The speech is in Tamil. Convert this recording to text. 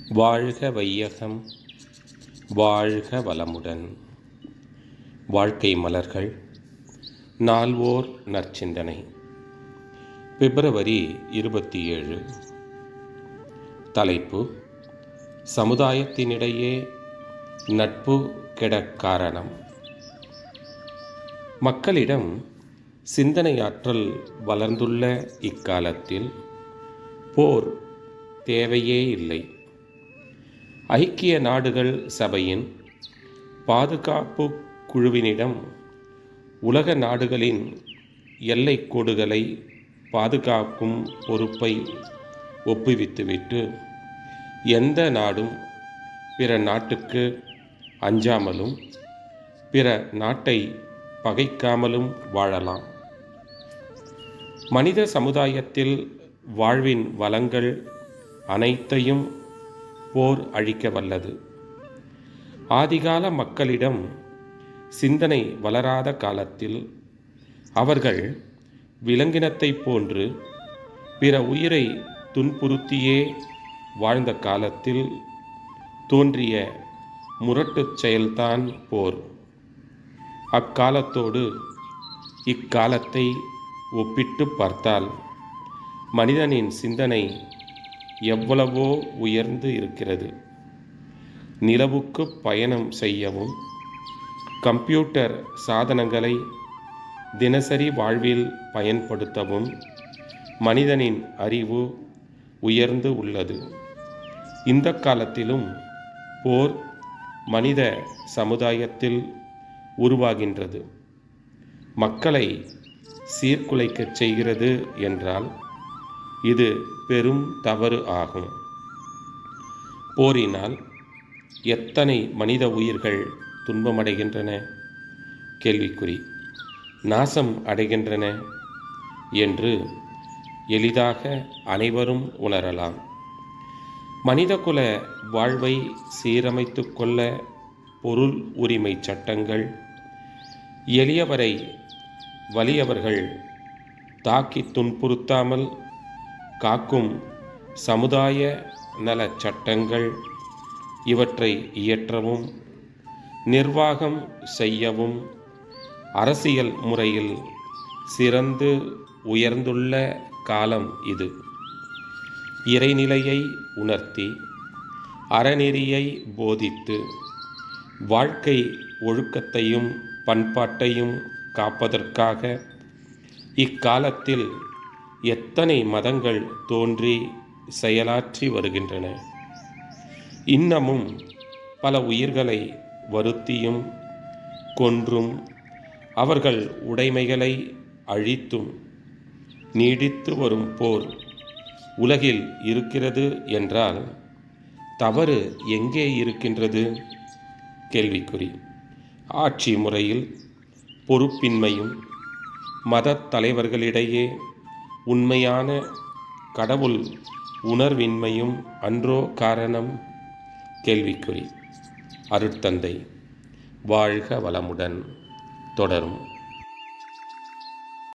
வாழ்க வையகம், வாழ்க வளமுடன். வாழ்க்கை மலர்கள். நால்வோர் நற்சிந்தனை. பிப்ரவரி 27. தலைப்பு: சமுதாயத்தினிடையே நட்பு கெடக் காரணம். மக்களிடம் சிந்தனையாற்றல் வளர்ந்துள்ள இக்காலத்தில் போர் தேவையே இல்லை. ஐக்கிய நாடுகள் சபையின் பாதுகாப்பு குழுவினிடம் உலக நாடுகளின் எல்லைக் கோடுகளை பாதுகாக்கும் பொறுப்பை ஒப்புவித்துவிட்டு எந்த நாடும் பிற நாட்டுக்கு அஞ்சாமலும் பிற நாட்டை பகைக்காமலும் வாழலாம். மனித சமுதாயத்தில் வாழ்வின் வளங்கள் அனைத்தையும் போர் அழிக்க வல்லது. ஆதிகால மக்களிடம் சிந்தனை வளராத காலத்தில், அவர்கள் விலங்கினத்தை போன்று பிற உயிரை துன்புறுத்தியே வாழ்ந்த காலத்தில் தோன்றிய முரட்டுச் செயல்தான் போர். அக்காலத்தோடு இக்காலத்தை ஒப்பிட்டு பார்த்தால் மனிதனின் சிந்தனை எவ்வளவோ உயர்ந்து இருக்கிறது. நிலவுக்கு பயணம் செய்யவும் கம்ப்யூட்டர் சாதனங்களை தினசரி வாழ்வில் பயன்படுத்தவும் மனிதனின் அறிவு உயர்ந்து உள்ளது. இந்த காலத்திலும் போர் மனித சமுதாயத்தில் உருவாகின்றது. மக்களை சீர்குலைக்கச் செய்கிறது என்றால் இது பெரும் தவறு ஆகும். போரினால் எத்தனை மனித உயிர்கள் துன்பமடைகின்றன, கேள்விக்குறி, நாசம் அடைகின்றன என்று எளிதாக அனைவரும் உணரலாம். மனிதகுல வாழ்வை சீரமைத்து கொள்ள பொருள் உரிமை சட்டங்கள், எளியவரை வலியவர்கள் தாக்கி துன்புறுத்தாமல் காக்கும் சமுதாய நல சட்டங்கள், இவற்றை இயற்றவும் நிர்வாகம் செய்யவும் அரசியல் முறையில் சிறந்து உயர்ந்துள்ள காலம் இது. இறைநிலையை உணர்த்தி அறநெறியை போதித்து வாழ்க்கை ஒழுக்கத்தையும் பண்பாட்டையும் காப்பதற்காக இக்காலத்தில் எத்தனை மதங்கள் தோன்றி செயலாற்றி வருகின்றன. இன்னமும் பல உயிர்களை வருத்தியும் கொன்றும் அவர்கள் உடைமைகளை அழித்தும் நீடித்து வரும் போர் உலகில் இருக்கிறது என்றால் தவறு எங்கே இருக்கின்றது, கேள்விக்குறி. ஆட்சி முறையில் பொறுப்பின்மையும் மத தலைவர்களிடையே உண்மையான கடவுள் உணர்வின்மையும் அன்றோ காரணம், கேள்விக்குறி. அருட்தந்தை வாழ்க வளமுடன் தொடரும்.